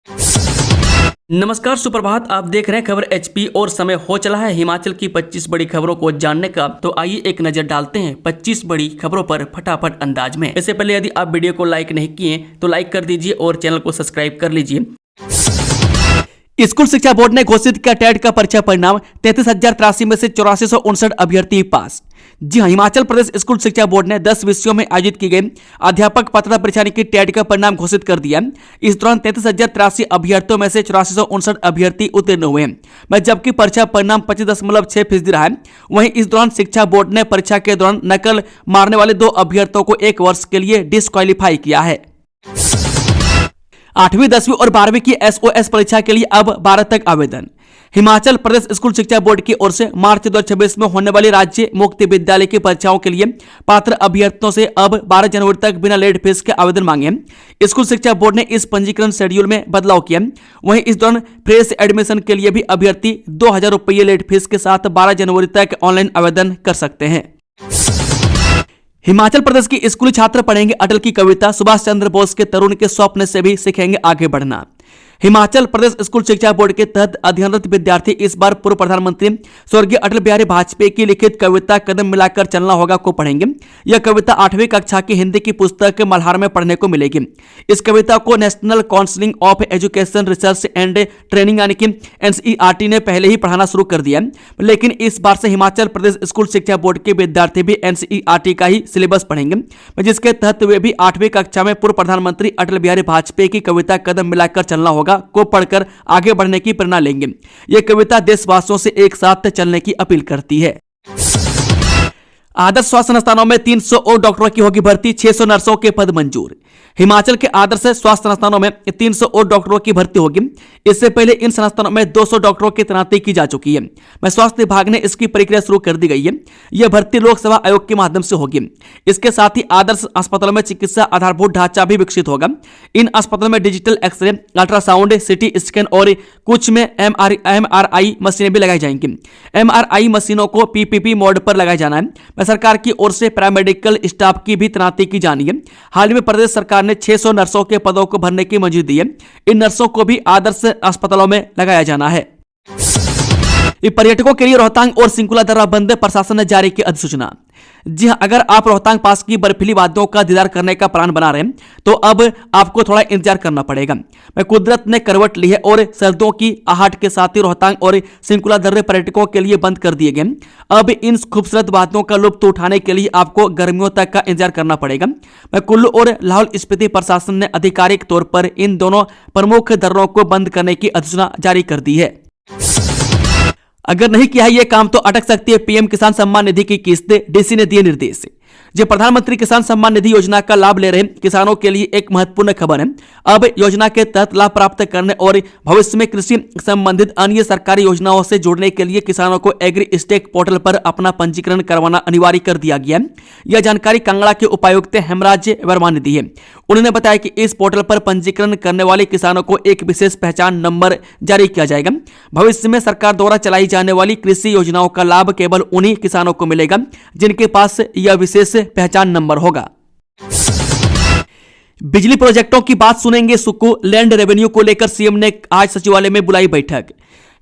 नमस्कार, सुप्रभात। आप देख रहे हैं खबर एचपी और समय हो चला है हिमाचल की 25 बड़ी खबरों को जानने का। तो आइए एक नजर डालते हैं 25 बड़ी खबरों पर फटाफट अंदाज में। इससे पहले यदि आप वीडियो को लाइक नहीं किए तो लाइक कर दीजिए और चैनल को सब्सक्राइब कर लीजिए। स्कूल शिक्षा बोर्ड ने घोषित किया टेट का परीक्षा परिणाम। 33,083 में से 8459 अभ्यर्थी पास। जी हां, हिमाचल प्रदेश स्कूल शिक्षा बोर्ड ने 10 विषयों में आयोजित की गई अध्यापक पात्रता परीक्षा की टेट का परिणाम घोषित कर दिया। इस दौरान 33,083 अभ्यर्थियों में से 8459 अभ्यर्थी उत्तीर्ण हुए हैं, जबकि परीक्षा परिणाम 25.6% रहा है। वहीं इस दौरान शिक्षा बोर्ड ने परीक्षा के दौरान नकल मारने वाले 2 अभ्यर्थियों को 1 वर्ष के लिए डिस्क्वालीफाई किया है। 8वीं, 10वीं और 12वीं की एसओएस परीक्षा के लिए अब 12 तक आवेदन। हिमाचल प्रदेश स्कूल शिक्षा बोर्ड की ओर से मार्च 2026 में होने वाली राज्य मुक्त विद्यालय की परीक्षाओं के लिए पात्र अभ्यर्थियों से अब 12 जनवरी तक बिना लेट फीस के आवेदन मांगे। स्कूल शिक्षा बोर्ड ने इस पंजीकरण शेड्यूल में बदलाव किया। वहीं इस दौरान फ्रेश एडमिशन के लिए भी अभ्यर्थी 2,000 रुपये लेट फीस के साथ 12 जनवरी तक ऑनलाइन आवेदन कर सकते हैं। हिमाचल प्रदेश की स्कूली छात्र पढ़ेंगे अटल की कविता। सुभाष चंद्र बोस के तरुण के स्वप्न से भी सीखेंगे आगे बढ़ना। हिमाचल प्रदेश स्कूल शिक्षा बोर्ड के तहत अध्ययनरत विद्यार्थी इस बार पूर्व प्रधानमंत्री स्वर्गीय अटल बिहारी वाजपेयी की लिखित कविता कदम मिलाकर चलना होगा को पढ़ेंगे। यह कविता 8वीं कक्षा की हिंदी की पुस्तक मल्हार में पढ़ने को मिलेगी। इस कविता को national council of education research and training यानी कि NCERT ने पहले ही पढ़ाना शुरू कर दिया, लेकिन इस बार से हिमाचल प्रदेश स्कूल शिक्षा बोर्ड के विद्यार्थी भी NCERT का ही सिलेबस पढ़ेंगे, जिसके तहत वे भी 8वीं कक्षा में पूर्व प्रधानमंत्री अटल बिहारी वाजपेयी की कविता कदम मिलाकर चलना होगा को पढ़कर आगे बढ़ने की प्रेरणा लेंगे। यह कविता देशवासियों से एक साथ चलने की अपील करती है। आदर्श स्वास्थ्य संस्थानों में 300 और डॉक्टरों की होगी भर्ती। 600 नर्सों के पद मंजूर। हिमाचल के आदर्श स्वास्थ्य संस्थानों में 300 और डॉक्टरों की भर्ती होगी। इससे पहले इन संस्थानों में 200 डॉक्टरों की तैनाती की जा चुकी है। स्वास्थ्य विभाग ने इसकी प्रक्रिया शुरू कर दी गई है। यह भर्ती लोक सेवा आयोग के माध्यम से होगी। इसके साथ ही आदर्श अस्पतालों में चिकित्सा आधारभूत ढांचा भी विकसित होगा। इन अस्पतालों में digital x ray, ultrasound, CT scan और कुछ में MRI मशीनें भी लगाई जाएंगी। MRI मशीनों को PPP मोड पर लगाया जाना है। सरकार की ओर से पैरामेडिकल स्टाफ की भी तैनाती की जानी है। हाल ही में प्रदेश सरकार ने 600 नर्सों के पदों को भरने की मंजूरी दी है। इन नर्सों को भी आदर्श अस्पतालों में लगाया जाना है। पर्यटकों के लिए रोहतांग और सिंकुला दर्रा बंद, प्रशासन ने जारी की अधिसूचना। जी हां, अगर आप रोहतांग पास की बर्फीली वादियों का दीदार करने का प्लान बना रहे हैं तो अब आपको थोड़ा इंतजार करना पड़ेगा। कुदरत ने करवट ली है और सर्दियों की आहट के साथ ही रोहतांग और सिंकुला दर्रे पर्यटकों के लिए बंद कर दिए गए। अब इन खूबसूरत वादियों का लुत्फ उठाने के लिए आपको गर्मियों तक का इंतजार करना पड़ेगा। कुल्लू और लाहौल स्पीति प्रशासन ने आधिकारिक तौर पर इन दोनों प्रमुख दर्रों को बंद करने की अधिसूचना जारी कर दी है। अगर नहीं किया है यह काम तो अटक सकती है PM किसान सम्मान निधि की किस्त। DC ने दिए निर्देश। जो प्रधानमंत्री किसान सम्मान निधि योजना का लाभ ले रहे किसानों के लिए एक महत्वपूर्ण खबर है। अब योजना के तहत लाभ प्राप्त करने और भविष्य में कृषि संबंधित अन्य सरकारी योजनाओं से जुड़ने के लिए किसानों को एग्री स्टेक पोर्टल पर अपना पंजीकरण करवाना अनिवार्य कर दिया गया है। यह जानकारी कांगड़ा के उपायुक्त हेमराज वर्मा ने दी है। उन्होंने बताया कि इस पोर्टल पर पंजीकरण करने वाले किसानों को एक विशेष पहचान नंबर जारी किया जाएगा। भविष्य में सरकार द्वारा चलाई जाने वाली कृषि योजनाओं का लाभ केवल उन्हीं किसानों को मिलेगा जिनके पास यह विशेष पहचान नंबर होगा। बिजली प्रोजेक्टों की बात सुनेंगे सुक्कू। लैंड रेवेन्यू को लेकर CM ने आज सचिवालय में बुलाई बैठक।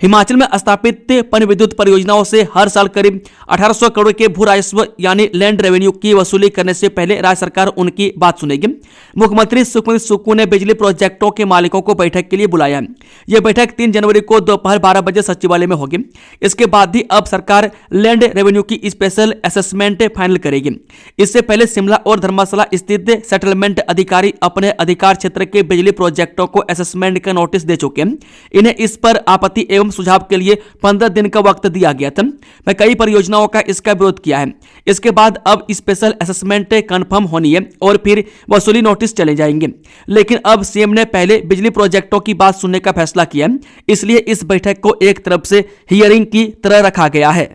हिमाचल में स्थापित पन विद्युत परियोजनाओं से हर साल करीब 1800 करोड़ के भू राजस्व यानी लैंड रेवेन्यू की वसूली करने से पहले राज्य सरकार उनकी बात सुनेगी। मुख्यमंत्री सुखविंदर सुक्खू ने बिजली प्रोजेक्टों के मालिकों को बैठक के लिए बुलाया। यह बैठक 3 जनवरी को दोपहर 12 बजे सचिवालय में होगी। इसके बाद ही अब सरकार लैंड रेवेन्यू की स्पेशल असेसमेंट फाइनल करेगी। इससे पहले शिमला और धर्मशाला स्थित सेटलमेंट अधिकारी अपने अधिकार क्षेत्र के बिजली प्रोजेक्टों को असेसमेंट का नोटिस दे चुके हैं। इन्हें इस पर आपत्ति एवं सुझाव के लिए 15 दिन का वक्त दिया गया था। कई परियोजनाओं का इसका विरोध किया है। इसके बाद अब स्पेशल असेसमेंट कंफर्म होनी है और फिर वसूली नोटिस चले जाएंगे। लेकिन अब CM ने पहले बिजली प्रोजेक्टों की बात सुनने का फैसला किया, इसलिए इस बैठक को एक तरफ से हियरिंग की तरह रखा गया है।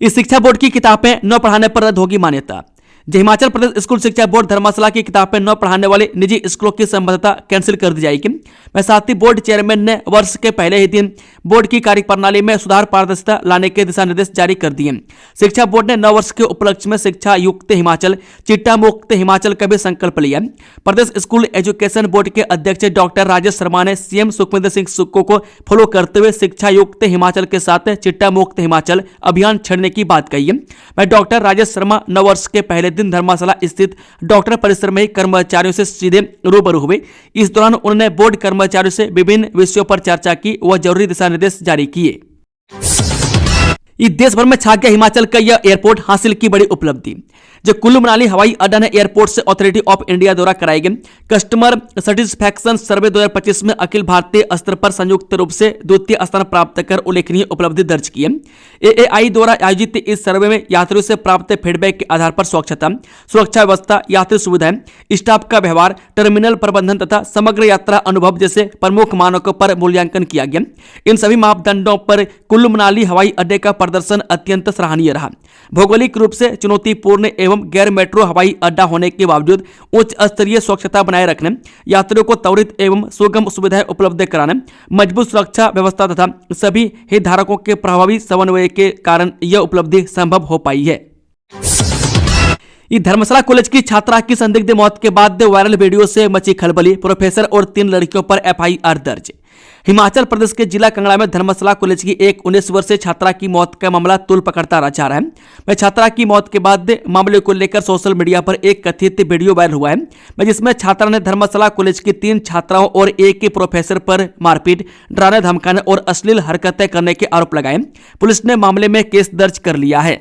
इस शिक्षा बोर्ड की किताबें न पढ़ाने पर रद्द होगी मान्यता। जो हिमाचल प्रदेश स्कूल शिक्षा बोर्ड धर्मशाला की किताबें न पढ़ाने वाले निजी स्कूलों की संबद्धता कैंसिल कर दी जाएगी। मैं साथ ही बोर्ड चेयरमैन ने वर्ष के पहले ही दिन बोर्ड की कार्यप्रणाली में सुधार पारदर्शिता लाने के दिशा निर्देश जारी कर दिए। शिक्षा बोर्ड ने नव वर्ष के उपलक्ष्य में शिक्षा युक्त हिमाचल, चिट्टा मुक्त हिमाचल का भी संकल्प लिया। प्रदेश स्कूल एजुकेशन बोर्ड के अध्यक्ष डॉक्टर राजेश शर्मा ने सीएम सुखविंदर सिंह सुक्खू को फॉलो करते हुए शिक्षा युक्त हिमाचल के साथ चिट्टा मुक्त हिमाचल अभियान छेड़ने की बात कही है। मैं डॉक्टर राजेश शर्मा नव वर्ष के पहले दिन धर्मशाला स्थित डॉक्टर परिसर में ही कर्मचारियों से सीधे रूबरू हुए। इस दौरान उन्होंने बोर्ड कर्मचारियों से विभिन्न विषयों पर चर्चा की व जरूरी दिशा निर्देश जारी किए। देश भर में छा गया हिमाचल का यह एयरपोर्ट हासिल की बड़ी उपलब्धि। जो कुल्लू मनाली हवाई अड्डा ने एयरपोर्ट से अथॉरिटी ऑफ इंडिया द्वारा कराए गए कस्टमर सेटिस्फैक्शन सर्वे 2025 में अखिल भारतीय स्तर पर संयुक्त रूप से द्वितीय स्थान प्राप्त कर उल्लेखनीय उपलब्धि दर्ज की है। AAI द्वारा आयोजित इस सर्वे में यात्रियों से प्राप्त फीडबैक के आधार पर स्वच्छता, सुरक्षा व्यवस्था, यात्री सुविधाएं, स्टाफ का व्यवहार, टर्मिनल प्रबंधन तथा समग्र यात्रा अनुभव जैसे प्रमुख मानकों पर मूल्यांकन किया गया। इन सभी मापदंडों पर कुल्लू मनाली हवाई अड्डे का प्रदर्शन अत्यंत सराहनीय रहा। भौगोलिक रूप से चुनौतीपूर्ण एवं गैर मेट्रो हवाई अड्डा होने के बावजूद उच्च स्तरीय स्वच्छता बनाए रखने, यात्रियों को त्वरित एवं सुगम सुविधाएं उपलब्ध कराने, मजबूत सुरक्षा व्यवस्था तथा सभी हितधारकों के प्रभावी समन्वय के कारण यह उपलब्धि संभव हो पाई है। धर्मशाला कॉलेज की छात्रा की संदिग्ध मौत के बाद वायरल वीडियो से मची खलबली, प्रोफेसर और 3 लड़कियों पर FIR दर्ज। हिमाचल प्रदेश के जिला कंगड़ा में धर्मशाला कॉलेज की एक 19 वर्षीय छात्रा की मौत का मामला तूल पकड़ता जा रहा है। वह छात्रा की मौत के बाद मामले को लेकर सोशल मीडिया पर एक कथित वीडियो वायरल हुआ है, जिसमें छात्रा ने धर्मशाला कॉलेज की 3 छात्राओं और एक प्रोफेसर पर मारपीट, डराने धमकाने और अश्लील हरकतें करने के आरोप लगाए। पुलिस ने मामले में केस दर्ज कर लिया है।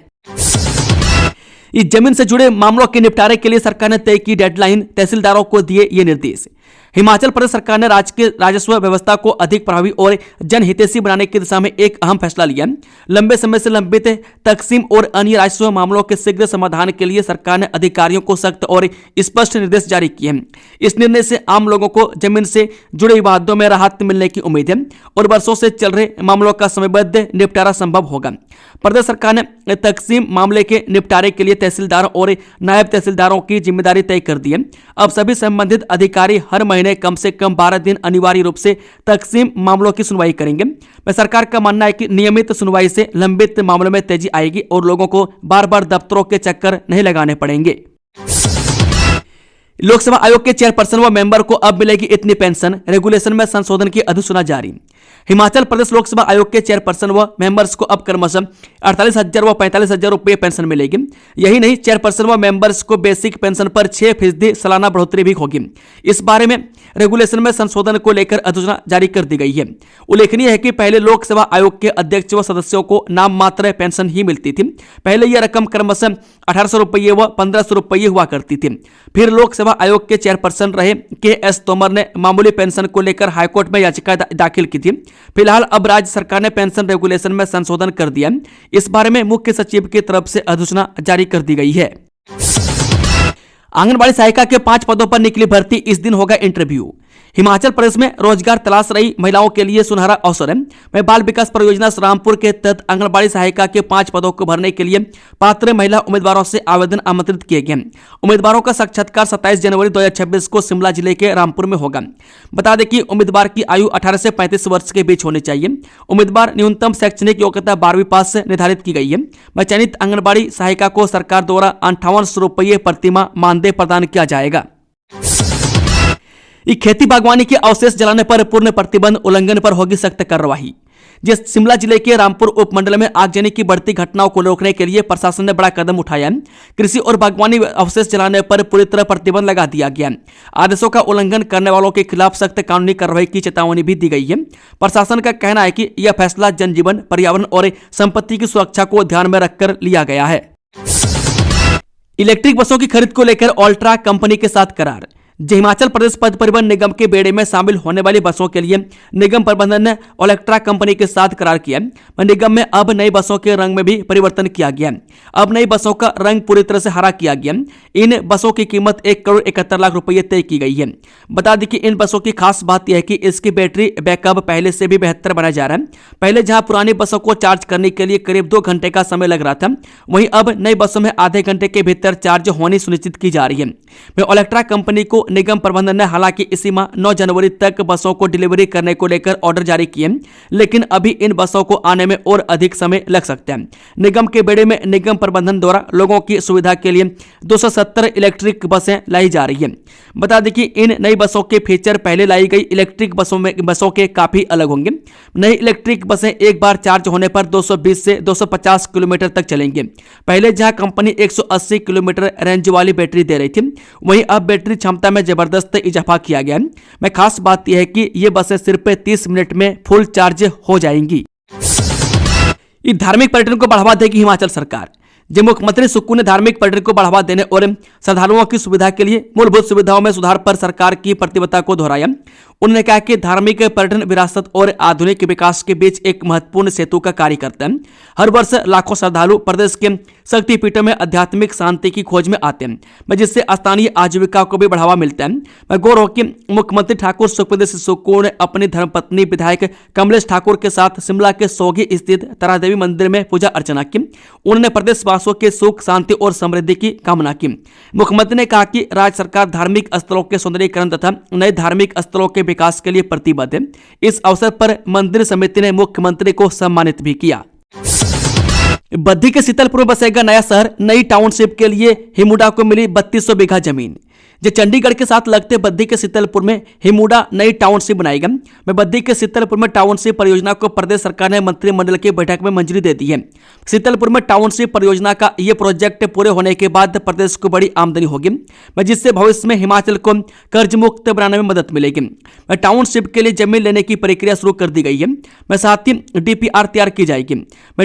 इस जमीन से जुड़े मामलों के निपटारे के लिए सरकार ने तय की डेडलाइन, तहसीलदारों को दिए ये निर्देश। हिमाचल प्रदेश सरकार ने राज्य के राजस्व व्यवस्था को अधिक प्रभावी और जनहितैषी बनाने की दिशा में एक अहम फैसला लिया। लंबे समय से लंबित तकसीम और अन्य राजस्व मामलों के शीघ्र समाधान के लिए सरकार ने अधिकारियों को सख्त और स्पष्ट निर्देश जारी किए हैं। इस निर्णय से आम लोगों को जमीन से जुड़े विवादों में राहत मिलने की उम्मीद है और वर्षों से चल रहे मामलों का समयबद्ध निपटारा संभव होगा। प्रदेश सरकार ने तकसीम मामले के निपटारे के लिए तहसीलदारों और नायब तहसीलदारों की जिम्मेदारी तय कर दी है। अब सभी संबंधित अधिकारी हर महीने कम से कम 12 दिन अनिवार्य रूप से तकसीम मामलों की सुनवाई करेंगे। सरकार का मानना है कि नियमित सुनवाई से लंबित मामलों में तेजी आएगी और लोगों को बार बार दफ्तरों के चक्कर नहीं लगाने पड़ेंगे। लोकसभा आयोग के चेयरपर्सन व मेंबर को अब मिलेगी इतनी पेंशन, रेगुलेशन में संशोधन की अधिसूचना जारी। हिमाचल प्रदेश लोकसभा आयोग के चेयरपर्सन व मेंबर्स को अब क्रमशः 48,000 व 45,000 रुपये पेंशन मिलेगी। यही नहीं, चेयरपर्सन व मेंबर्स को बेसिक पेंशन पर 6% सालाना बढ़ोतरी भी होगी। इस बारे में रेगुलेशन में संशोधन को लेकर अधिसूचना जारी कर दी गई है। उल्लेखनीय है कि पहले लोकसभा आयोग के अध्यक्ष व सदस्यों को नाम मात्र पेंशन ही मिलती थी। पहले यह रकम क्रमशः 1,800 रुपये व 1,500 रुपये हुआ करती थी। फिर लोकसभा आयोग के चेयरपर्सन रहे KS तोमर ने मामूली पेंशन को लेकर हाईकोर्ट में याचिका दाखिल की थी। फिलहाल अब राज्य सरकार ने पेंशन रेगुलेशन में संशोधन कर दिया। इस बारे में मुख्य सचिव की तरफ से अधिसूचना जारी कर दी गई है। आंगनबाड़ी सहायिका के 5 पदों पर निकली भर्ती, इस दिन होगा इंटरव्यू। हिमाचल प्रदेश में रोजगार तलाश रही महिलाओं के लिए सुनहरा अवसर है। मैं बाल विकास परियोजना रामपुर के तहत आंगनबाड़ी सहायिका के 5 पदों को भरने के लिए पात्र महिला उम्मीदवारों से आवेदन आमंत्रित किए गए। उम्मीदवारों का साक्षात्कार 27 जनवरी 2026 को शिमला जिले के रामपुर में होगा। बता दें कि उम्मीदवार की आयु 18 से 35 वर्ष के बीच होनी चाहिए। उम्मीदवार न्यूनतम शैक्षणिक योग्यता 12वीं पास से निर्धारित की गई है। चयनित आंगनबाड़ी सहायिका को सरकार द्वारा 58 रुपये प्रतिमाह मानदेय प्रदान किया जाएगा। खेती बागवानी के अवशेष जलाने पर पूर्ण प्रतिबंध उल्लंघन पर होगी सख्त कार्रवाई। जिस शिमला जिले के रामपुर उपमंडल में आगजनी की बढ़ती घटनाओं को रोकने के लिए प्रशासन ने बड़ा कदम उठाया है। कृषि और बागवानी अवशेष जलाने पर पूरी तरह प्रतिबंध लगा दिया गया है। आदेशों का उल्लंघन करने वालों के खिलाफ सख्त कानूनी कार्रवाई की चेतावनी भी दी गई है। प्रशासन का कहना है कि यह फैसला जनजीवन, पर्यावरण और संपत्ति की सुरक्षा को ध्यान में रखकर लिया गया है। इलेक्ट्रिक बसों की खरीद को लेकर अल्ट्रा कंपनी के साथ करार। हिमाचल प्रदेश पथ परिवहन निगम के बेड़े में शामिल होने वाली बसों के लिए निगम प्रबंधन ने ओलेक्ट्रा कंपनी के साथ करार किया। निगम में अब नई बसों के रंग में भी परिवर्तन किया गया। अब नई बसों का रंग पूरी तरह से हरा किया गया। इन बसों की कीमत 1,71,00,000 रुपये तय की गई है। बता दें कि इन बसों की खास बात यह है कि इसकी बैटरी बैकअप पहले से भी बेहतर बनाया जा रहा है। पहले जहां पुरानी बसों को चार्ज करने के लिए करीब 2 घंटे का समय लग रहा था, वहीं अब नई बसों में आधे घंटे के भीतर चार्ज होनी सुनिश्चित की जा रही है। ओलेक्ट्रा कंपनी को निगम प्रबंधन ने हालांकि इसी माह 9 जनवरी तक बसों को डिलीवरी करने को लेकर ऑर्डर जारी किए, लेकिन अभी इन बसों को आने में और अधिक समय लग सकता है। निगम के बेड़े में निगम प्रबंधन द्वारा लोगों की सुविधा के लिए 270 इलेक्ट्रिक बसें लाई जा रही हैं। बता दें कि इन नई बसों के फीचर पहले लाई गई इलेक्ट्रिक बसों के काफी अलग होंगे। नई इलेक्ट्रिक बसें एक बार चार्ज होने पर 220 से 250 किलोमीटर तक चलेंगे। पहले जहां कंपनी 180 किलोमीटर रेंज वाली बैटरी दे रही थी, वहीं अब बैटरी क्षमता में जबरदस्त इजाफा किया गया है। में खास बात यह है कि ये बसें सिर्फ 30 मिनट में फुल चार्ज हो जाएंगी। धार्मिक पर्यटन को बढ़ावा देगी हिमाचल सरकार। मुख्यमंत्री सुक्खू ने धार्मिक पर्यटन को बढ़ावा देने और श्रद्धालुओं की सुविधा के लिए मूलभूत सुविधाओं में सुधार पर सरकार की प्रतिबद्धता को दोहराया। उन्होंने कहा कि धार्मिक पर्यटन विरासत और आधुनिक विकास के बीच एक महत्वपूर्ण सेतु का कार्य करता है। हर वर्ष लाखों श्रद्धालु प्रदेश के शक्तिपीठों में आध्यात्मिक शांति की खोज में आते हैं, जिससे स्थानीय आजीविका को भी बढ़ावा मिलता है। मैं गौरव कि मुख्यमंत्री ठाकुर सुखविंदर सिंह सुक्खू ने अपनी धर्मपत्नी विधायक कमलेश ठाकुर के साथ शिमला के सोगी स्थित तारादेवी मंदिर में पूजा अर्चना की। उन्होंने प्रदेशवासियों के सुख शांति और समृद्धि की कामना की। मुख्यमंत्री ने कहा कि राज्य सरकार धार्मिक स्थलों के सौंदर्यीकरण तथा नए धार्मिक स्थलों के विकास के लिए प्रतिबद्ध है। इस अवसर पर मंदिर समिति ने मुख्यमंत्री को सम्मानित भी किया। बद्दी के शीतलपुर में बसेगा नया शहर। नई टाउनशिप के लिए हिमुडा को मिली 3200 बीघा जमीन। चंडीगढ़ के साथ लगते बद्दी के शीतलपुर में हिमुडा नई टाउनशिप बनाएगा। बद्दी के शीतलपुर में टाउनशिप परियोजना को प्रदेश सरकार ने मंत्रिमंडल की बैठक में मंजूरी दे दी है। शीतलपुर में टाउनशिप परियोजना का यह प्रोजेक्ट पूरे होने के बाद प्रदेश को बड़ी आमदनी होगी, जिससे भविष्य में हिमाचल को कर्ज मुक्त बनाने में मदद मिलेगी। टाउनशिप के लिए जमीन लेने की प्रक्रिया शुरू कर दी गई है। साथ ही DPR तैयार की जाएगी।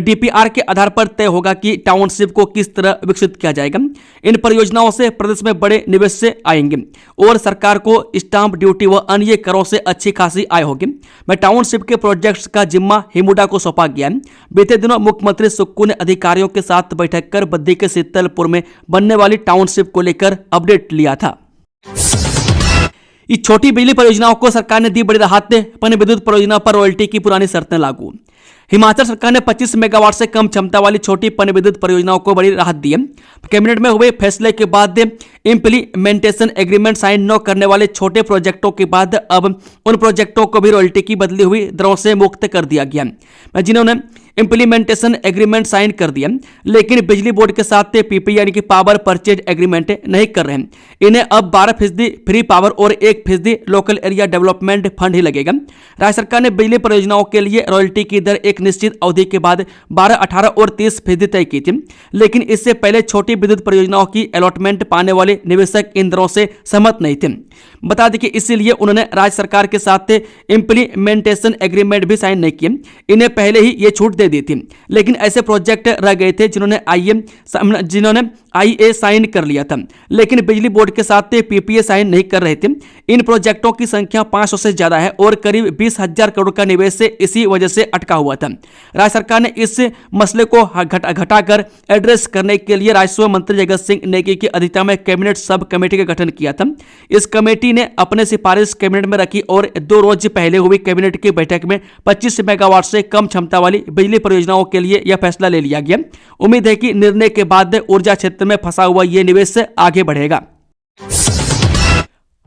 DPR के आधार पर तय होगा कि टाउनशिप को किस तरह विकसित किया जाएगा। इन परियोजनाओं से प्रदेश में बड़े निवेश से आएंगे और सरकार को स्टाम्प ड्यूटी व अन्य करों से अच्छी खासी आय होगी। टाउनशिप के प्रोजेक्ट्स का जिम्मा हिमुडा को सौंपा गया है। बीते दिनों मुख्यमंत्री सुक्खू ने अधिकारियों के साथ बैठक कर बद्दी के शीतलपुर में बनने वाली टाउनशिप को लेकर अपडेट लिया था। इस छोटी बिजली परियोजनाओं को सरकार ने दी बड़ी राहत। पन विद्युत परियोजना पर रॉयल्टी की पुरानी शर्तें लागू। हिमाचल सरकार ने 25 मेगावाट से कम क्षमता वाली छोटी पन विद्युत परियोजनाओं को बड़ी राहत दी है। कैबिनेट में हुए फैसले के बाद इंप्लीमेंटेशन एग्रीमेंट साइन न करने वाले छोटे प्रोजेक्टों के बाद अब उन प्रोजेक्टों को भी रॉयल्टी की बदली हुई दरों से मुक्त कर दिया गया, जिन्होंने इंप्लीमेंटेशन एग्रीमेंट साइन कर दिया लेकिन बिजली बोर्ड के साथ PPA यानी कि पावर परचेज एग्रीमेंट नहीं कर रहे हैं। इन्हें अब 12% फ्री पावर और 1% लोकल एरिया डेवलपमेंट फंड ही लगेगा। राज्य सरकार ने बिजली परियोजनाओं के लिए रॉयल्टी की दर एक निश्चित अवधि के बाद 12, 18 और 30% तय की थी, लेकिन इससे पहले छोटी विद्युत परियोजनाओं की अलॉटमेंट पाने वाले निवेशक इन दरों से सहमत नहीं थे। बता दें कि इसीलिए उन्होंने राज्य सरकार के साथ इंप्लीमेंटेशन एग्रीमेंट भी साइन नहीं किए। इन्हें पहले ही ये छूट दे दी थी, लेकिन ऐसे प्रोजेक्ट रह गए थे जिन्होंने IA साइन कर लिया था लेकिन बिजली बोर्ड के साथ PPA साइन नहीं कर रहे थे। इन प्रोजेक्टों की संख्या 500 से ज्यादा है और करीब 20,000 करोड़ का निवेश से इसी वजह से अटका हुआ था। राज्य सरकार ने इस मसले को घटाकर एड्रेस करने के लिए राजस्व मंत्री जगत सिंह नेगी की अध्यक्षता में कैबिनेट सब कमेटी का गठन किया था। इस कमेटी ने अपने सिफारिश कैबिनेट में रखी और 2 रोज पहले हुई कैबिनेट की बैठक में 25 मेगावाट से कम क्षमता वाली बिजली परियोजनाओं के लिए यह फैसला ले लिया गया। उम्मीद है कि निर्णय के बाद ऊर्जा क्षेत्र में फंसा हुआ यह निवेश आगे बढ़ेगा।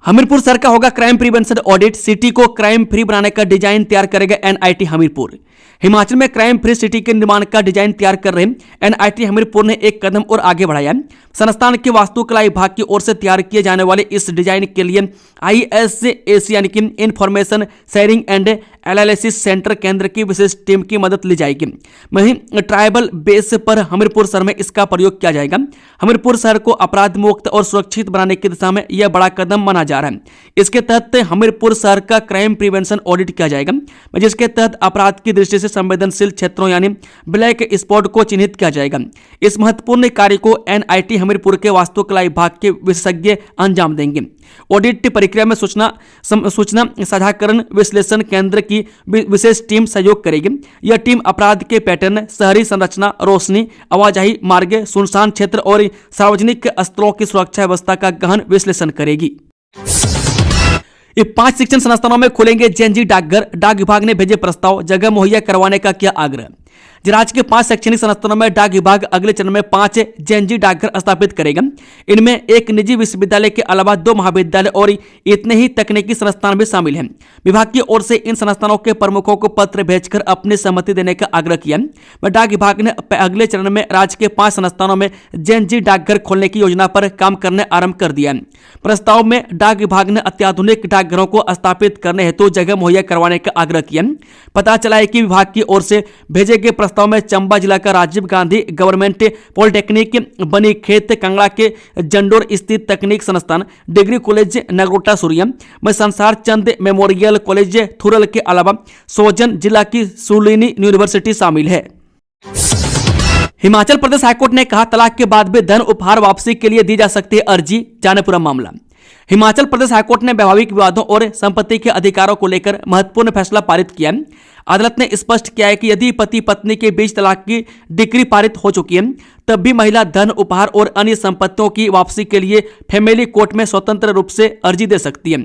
हमीरपुर शहर का होगा क्राइम प्रिवेंशन ऑडिट। सिटी को क्राइम फ्री बनाने का डिजाइन तैयार करेगा NIT हमीरपुर। हिमाचल में क्राइम फ्री सिटी के निर्माण का डिजाइन तैयार कर रहे NIT हमीरपुर ने एक कदम और आगे बढ़ाया। संस्थान के वास्तुकला विभाग की ओर से तैयार किए जाने वाले इस डिजाइन के लिए ISAC यानी कि information sharing and analysis centre केंद्र की विशेष टीम की मदद ली जाएगी। वहीं ट्राइबल बेस पर हमीरपुर शहर में इसका प्रयोग किया जाएगा। हमीरपुर शहर को अपराध मुक्त और सुरक्षित बनाने की दिशा में यह बड़ा कदम माना जा रहा है। इसके तहत हमीरपुर शहर का क्राइम प्रिवेंशन ऑडिट किया जाएगा, जिसके तहत अपराध की दृष्टि से संवेदनशील क्षेत्रों यानी ब्लैक स्पॉट को चिन्हित किया जाएगा। इस महत्वपूर्ण कार्य को NIT हमीरपुर के वास्तुकला विभाग के विशेषज्ञ अंजाम देंगे। ऑडिट प्रक्रिया में सूचना साझाकरण विश्लेषण केंद्र की विशेष टीम सहयोग करेगी। यह टीम अपराध के पैटर्न, शहरी संरचना, रोशनी, आवाजाही मार्ग, सुनसान क्षेत्र और सार्वजनिक स्थलों की सुरक्षा व्यवस्था का गहन विश्लेषण करेगी। 5 शिक्षण संस्थानों में खुलेंगे JNG डाकघर, डाक विभाग ने भेजे प्रस्ताव, जगह मुहैया करवाने का किया आग्रह। राज्य के 5 शैक्षणिक संस्थानों में डाक विभाग अगले चरण में 5 JNG डाकघर स्थापित करेगा। इनमें एक निजी विश्वविद्यालय के अलावा 2 महाविद्यालय और इतने ही तकनीकी संस्थान भी शामिल हैं। विभाग की ओर से इन संस्थानों के प्रमुखों को पत्र भेजकर अपनी सहमति देने का आग्रह किया। डाक विभाग ने अगले चरण में राज्य के 5 संस्थानों में JNG डाकघर खोलने की योजना पर काम करने आरंभ कर दिया। प्रस्ताव में डाक विभाग ने अत्याधुनिक डाकघरों को स्थापित करने हेतु जगह मुहैया करवाने का आग्रह किया। पता चला है कि विभाग की ओर से भेजे गए प्रस्ताव में चंबा जिला का राजीव गांधी गवर्नमेंट पॉलिटेक्निक, बनी खेत कंगड़ा के जंडोर स्थित तकनीक संस्थान, डिग्री कॉलेज नगरोटा सूर्या में संसार चंद मेमोरियल कॉलेज थुरल के अलावा सोजन जिला की सुलिनी यूनिवर्सिटी शामिल है। हिमाचल प्रदेश हाईकोर्ट ने कहा, तलाक के बाद भी धन उपहार वापसी के लिए दी जा सकती है अर्जी, जाने पूरा मामला। हिमाचल प्रदेश हाईकोर्ट ने वैवाहिक विवादों और संपत्ति के अधिकारों को लेकर महत्वपूर्ण फैसला पारित किया। अदालत ने स्पष्ट किया है कि यदि पति पत्नी के बीच तलाक की डिक्री पारित हो चुकी है, तब भी महिला धन उपहार और अन्य संपत्तियों की वापसी के लिए फैमिली कोर्ट में स्वतंत्र रूप से अर्जी दे सकती है।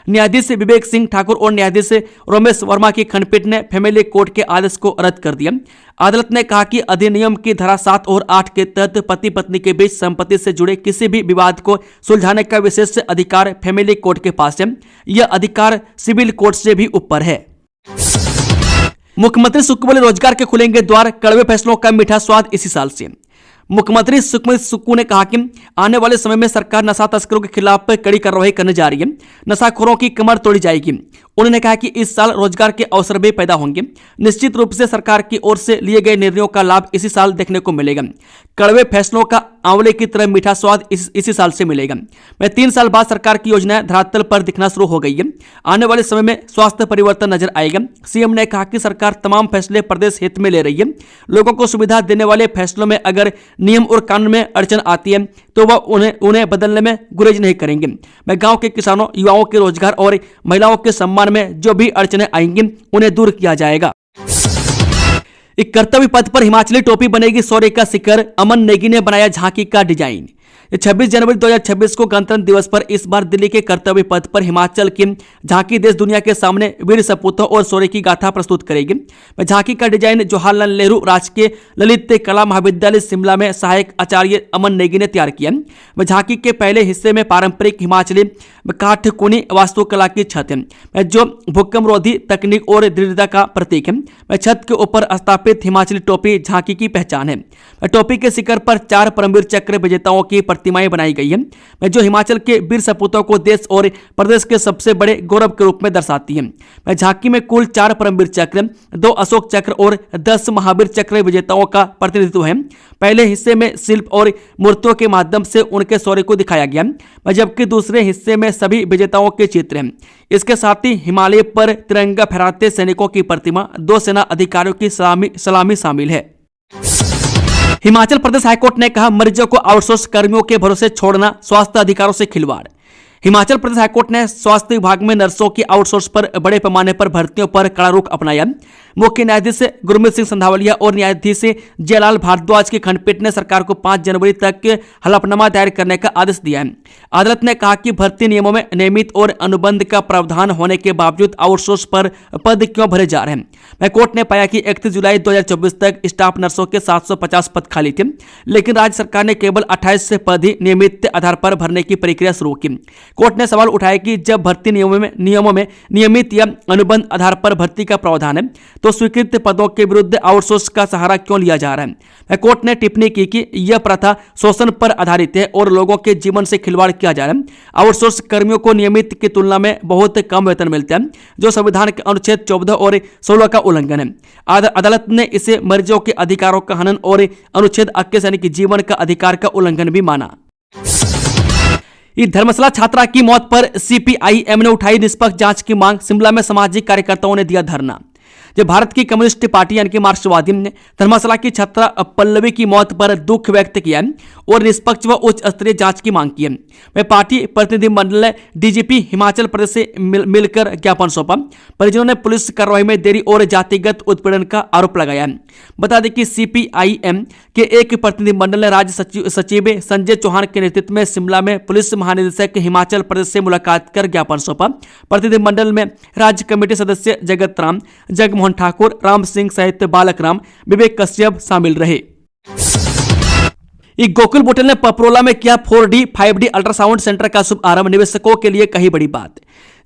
न्यायाधीश विवेक सिंह ठाकुर और न्यायाधीश रोमेश वर्मा की खंडपीठ ने फैमिली कोर्ट के आदेश को रद्द कर दिया। अदालत ने कहा कि अधिनियम की धारा 7 और 8 के तहत पति पत्नी के बीच संपत्ति से जुड़े किसी भी विवाद को सुलझाने का विशेष अधिकार फैमिली कोर्ट के पास है। यह अधिकार सिविल कोर्ट से भी ऊपर है। मुख्यमंत्री सुक्खू बोले, रोजगार के खुलेंगे द्वार, कड़वे फैसलों का मीठा स्वाद इसी साल से। मुख्यमंत्री सुक्खू ने कहा कि आने वाले समय में सरकार नशा तस्करों के खिलाफ कड़ी कार्रवाई करने जा रही है, नशाखोरों की कमर तोड़ी जाएगी। उन्होंने कहा कि इस साल रोजगार के अवसर भी पैदा होंगे। निश्चित रूप से सरकार की ओर से लिए गए निर्णयों का लाभ इसी साल देखने को मिलेगा। कड़वे फैसलों का आंवले की तरह मीठा स्वाद इसी साल से मिलेगा। 3 साल बाद सरकार की योजनाएं धरातल पर दिखना शुरू हो गई है। आने वाले समय में स्वास्थ्य परिवर्तन नजर आएगा। सीएम ने कहा कि सरकार तमाम फैसले प्रदेश हित में ले रही है। लोगों को सुविधा देने वाले फैसलों में अगर नियम और कानून में अड़चन आती है तो वह उन्हें बदलने में गुरेज नहीं करेंगे। मैं गांव के किसानों, युवाओं के रोजगार और महिलाओं के सम्मान में जो भी अड़चनें आएंगी उन्हें दूर किया जाएगा। एक कर्तव्य पथ पर हिमाचली टोपी बनेगी शौर्य का शिखर, अमन नेगी ने बनाया झांकी का डिजाइन। 26 जनवरी 2026 को गणतंत्र दिवस पर इस बार दिल्ली के कर्तव्य पथ पर हिमाचल की झांकी देश दुनिया के सामने वीर सपूतों और शौर्य की गाथा प्रस्तुत करेगी। झांकी का डिजाइन जवाहरलाल नेहरू राजकीय ललित कला महाविद्यालय शिमला में सहायक आचार्य अमन नेगी ने तैयार किया। झांकी के पहले हिस्से में पारंपरिक हिमाचली काठकुनी वास्तुकला की छत है, जो भूकंपरोधी तकनीक और दृढ़ता का प्रतीक है। छत के ऊपर स्थापित हिमाचली टोपी झांकी की पहचान है। टोपी के शिखर पर 4 परमवीर चक्र विजेताओं की प्रतिमाएं बनाई गई है, जो हिमाचल के वीर सपूतों को देश और प्रदेश के सबसे बड़े गौरव के रूप में दर्शाती है। झांकी में कुल 4 परमवीर चक्र, 2 अशोक चक्र और 10 महावीर चक्र विजेताओं का प्रतिनिधित्व है। पहले हिस्से में शिल्प और मूर्तियों के माध्यम से उनके शौर्य को दिखाया गया, जबकि दूसरे हिस्से में सभी विजेताओं के चित्र हैं। इसके साथ ही हिमालय पर तिरंगा फहराते सैनिकों की प्रतिमा, 2 सेना अधिकारियों की सलामी शामिल है। हिमाचल प्रदेश हाईकोर्ट ने कहा, मरीजों को आउटसोर्स कर्मियों के भरोसे छोड़ना स्वास्थ्य अधिकारों से खिलवाड़। हिमाचल प्रदेश हाईकोर्ट ने स्वास्थ्य विभाग में नर्सों की आउटसोर्स पर बड़े पैमाने पर भर्तियों पर कड़ा रुख अपनाया। मुख्य न्यायाधीश गुरमीत सिंह संधावलिया और न्यायाधीश जयलाल भारद्वाज की खंडपीठ ने सरकार को 5 जनवरी तक हलफनामा दायर करने का आदेश दिया है। अदालत ने कहा कि भर्ती नियमों में नियमित और अनुबंध का प्रावधान होने के बावजूद आउटसोर्स पर पद क्यों भरे जा रहे हैं। कोर्ट ने पाया कि 31 जुलाई 2024 तक स्टाफ नर्सों के 750 पद खाली थे, लेकिन राज्य सरकार ने केवल 28 पद ही नियमित आधार पर भरने की प्रक्रिया शुरू की। कोर्ट ने सवाल उठाया कि जब भर्ती नियमों में नियमित या अनुबंध आधार पर भर्ती का प्रावधान है, तो स्वीकृत पदों के विरुद्ध आउटसोर्स का सहारा क्यों लिया जा रहा है। कोर्ट ने टिप्पणी की कि यह प्रथा शोषण पर आधारित है और लोगों के जीवन से खिलवाड़ किया जा रहा है। आउटसोर्स कर्मियों को नियमित की तुलना में बहुत कम वेतन मिलता है, जो संविधान के अनुच्छेद 14 और 16 का उल्लंघन है। अदालत ने इसे मरीजों के अधिकारों का हनन और अनुच्छेद 21 यानी कि जीवन का अधिकार का उल्लंघन भी माना। धर्मशाला छात्रा की मौत पर सीपीआईएम ने उठाई निष्पक्ष जांच की मांग। शिमला में सामाजिक कार्यकर्ताओं ने दिया धरना। जब भारत की कम्युनिस्ट पार्टी यानी कि मार्क्सवादी ने धर्मशाला की छात्रा पल्लवी की मौत पर दुख व्यक्त किया और निष्पक्ष व उच्च स्तरीय जांच की मांग की है। वह पार्टी प्रतिनिधिमंडल ने डीजीपी हिमाचल प्रदेश से मिलकर ज्ञापन सौंपा। परिजनों ने पुलिस कार्रवाई में देरी और जातिगत उत्पीड़न का आरोप लगाया। बता दें कि सीपीआईएम के एक प्रतिनिधिमंडल ने राज्य सचिव संजय चौहान के नेतृत्व में शिमला में पुलिस महानिदेशक हिमाचल प्रदेश से मुलाकात कर ज्ञापन सौंपा। प्रतिनिधिमंडल में राज्य कमेटी सदस्य जगत राम, जगमोहन ठाकुर, राम सिंह सहित बालक राम, विवेक कश्यप शामिल रहे। गोकुल बुटेल ने पपरोला में किया 4D 5D अल्ट्रासाउंड सेंटर का शुभारंभ। निवेशकों के लिए कही बड़ी बात।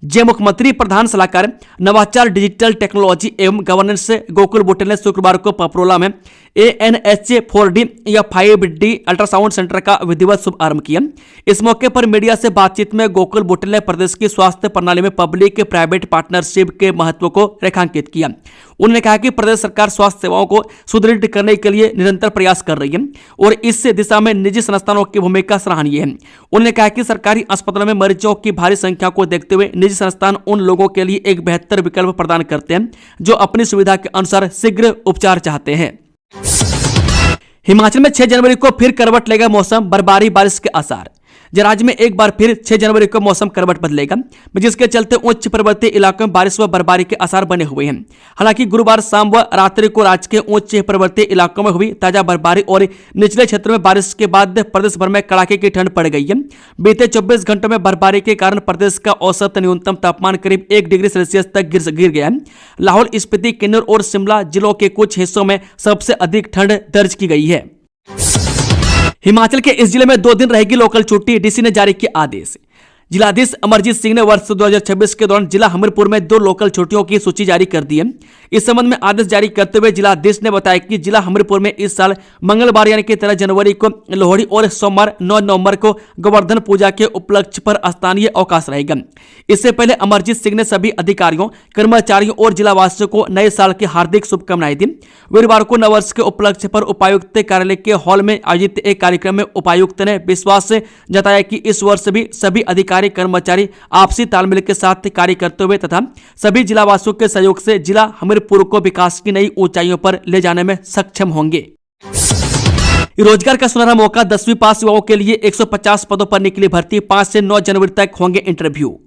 जय मुख्यमंत्री प्रधान सलाहकार नवाचार, डिजिटल टेक्नोलॉजी एवं गवर्नेंस से गोकुल बुटेल ने शुक्रवार को पपरोला में ANH 4D या 5D अल्ट्रासाउंड सेंटर का विधिवत शुभारंभ किया। इस मौके पर मीडिया से बातचीत में गोकुल बुटेल ने प्रदेश की स्वास्थ्य प्रणाली में पब्लिक प्राइवेट पार्टनरशिप के महत्व को रेखांकित किया। उन्होंने कहा कि प्रदेश सरकार स्वास्थ्य सेवाओं को सुदृढ़ करने के लिए निरंतर प्रयास कर रही है और इस दिशा में निजी संस्थानों की भूमिका सराहनीय है। उन्होंने कहा कि सरकारी अस्पतालों में मरीजों की भारी संख्या को देखते हुए निजी संस्थान उन लोगों के लिए एक बेहतर विकल्प प्रदान करते हैं जो अपनी सुविधा के अनुसार शीघ्र उपचार चाहते हैं। हिमाचल में 6 जनवरी को फिर करवट लेगा मौसम, बर्फबारी बारिश के आसार। राज्य में एक बार फिर 6 जनवरी को मौसम करवट बदलेगा, जिसके चलते उच्च पर्वतीय इलाकों में बारिश व बर्फबारी के आसार बने हुए हैं। हालांकि गुरुवार शाम व रात्रि को राज्य के उच्च पर्वतीय इलाकों में हुई ताजा बर्फबारी और निचले क्षेत्रों में बारिश के बाद प्रदेश भर में कड़ाके की ठंड पड़ गई है। बीते 24 घंटों में बर्फबारी के कारण प्रदेश का औसत न्यूनतम तापमान करीब 1 डिग्री सेल्सियस तक गिर गया है। लाहौल स्पीति, किन्नौर और शिमला जिलों के कुछ हिस्सों में सबसे अधिक ठंड दर्ज की गई है। हिमाचल के इस जिले में 2 दिन रहेगी लोकल छुट्टी, डीसी ने जारी किया आदेश। जिलाधीश अमरजीत सिंह ने वर्ष 2026 के दौरान जिला हमीरपुर में 2 लोकल छुट्टियों की सूची जारी कर दी है। इस संबंध में आदेश जारी करते हुए जिलाधीश ने बताया कि जिला हमीरपुर में इस साल मंगलवार यानी कि 13 जनवरी को लोहड़ी और सोमवार 9 नवंबर को गोवर्धन पूजा के उपलक्ष्य पर स्थानीय अवकाश रहेगा। इससे पहले अमरजीत सिंह ने सभी अधिकारियों, कर्मचारियों और जिलावासियों को नए साल की हार्दिक शुभकामनाएं दी। वीरवार को नववर्ष के उपलक्ष्य पर उपायुक्त कार्यालय के हॉल में आयोजित एक कार्यक्रम में उपायुक्त ने विश्वास जताया कि इस वर्ष भी सभी अधिकारी, कर्मचारी आपसी तालमेल के साथ कार्य करते हुए तथा सभी जिलावासियों के सहयोग से जिला हमीरपुर को विकास की नई ऊंचाइयों पर ले जाने में सक्षम होंगे। रोजगार का सुनहरा मौका, 10वीं पास युवाओं के लिए 150 पदों पर निकली भर्ती। 5 से 9 जनवरी तक होंगे इंटरव्यू।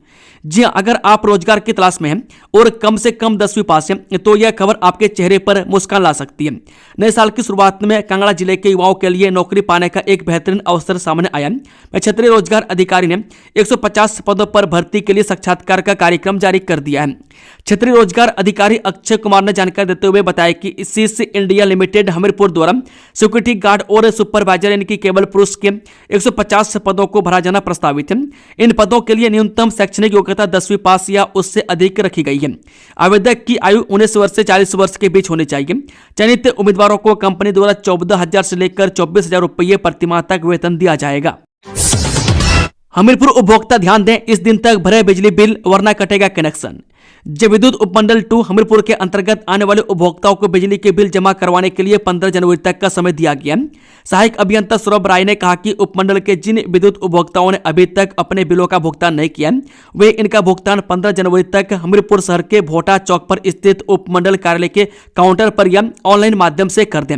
जी हां, अगर आप रोजगार की तलाश में हैं और कम से कम 10वीं पास हैं तो यह खबर आपके चेहरे पर मुस्कान ला सकती है। नए साल की शुरुआत में कांगड़ा जिले के युवाओं के लिए नौकरी पाने का एक बेहतरीन अवसर सामने आया है। क्षेत्रीय रोजगार अधिकारी ने 150 पदों पर भर्ती के लिए साक्षात्कार का कार्यक्रम जारी कर दिया है। क्षेत्रीय रोजगार अधिकारी अक्षय कुमार ने जानकारी देते हुए बताया कि सीस इंडिया लिमिटेड हमीरपुर द्वारा सिक्योरिटी गार्ड और सुपरवाइजर यानी कि केवल पुरुष के 150 पदों को भरा जाना प्रस्तावित है। इन पदों के लिए न्यूनतम शैक्षणिक योग्यता 10वीं पास या उससे अधिक रखी गई है। आवेदक की आयु 19 वर्ष से 40 वर्ष के बीच होनी चाहिए। चयनित उम्मीदवारों को कंपनी द्वारा 14,000 से लेकर 24,000 रुपये प्रतिमाह तक वेतन दिया जाएगा। हमीरपुर उपभोक्ता ध्यान दें, इस दिन तक भरे बिजली बिल वरना कटेगा कनेक्शन। जब विद्युत उपमंडल 2 हमीरपुर के अंतर्गत आने वाले उपभोक्ताओं को बिजली के बिल जमा करवाने के लिए 15 जनवरी तक का समय दिया गया। सहायक अभियंता सौरभ राय ने कहा कि उपमंडल के जिन विद्युत उपभोक्ताओं ने अभी तक अपने बिलों का भुगतान नहीं किया, वे इनका भुगतान 15 जनवरी तक हमीरपुर शहर के भोटा चौक पर स्थित उपमंडल कार्यालय के काउंटर पर या ऑनलाइन माध्यम से कर दें।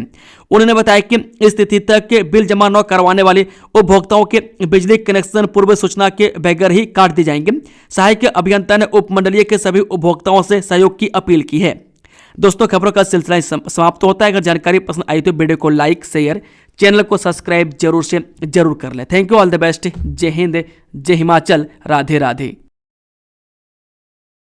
उन्होंने बताया कि इस तिथि तक के बिल जमा न करवाने वाले उपभोक्ताओं के बिजली कनेक्शन पूर्व सूचना के बगैर ही काट दिए जाएंगे। सहायक अभियंता ने उपमंडलीय के सभी उपभोक्ताओं से सहयोग की अपील की है। दोस्तों, खबरों का सिलसिला समाप्त होता है। अगर जानकारी पसंद आई तो वीडियो को लाइक, शेयर, चैनल को सब्सक्राइब जरूर कर लें। Thank you, all the best. जय हिंद, जय हिमाचल, राधे राधे।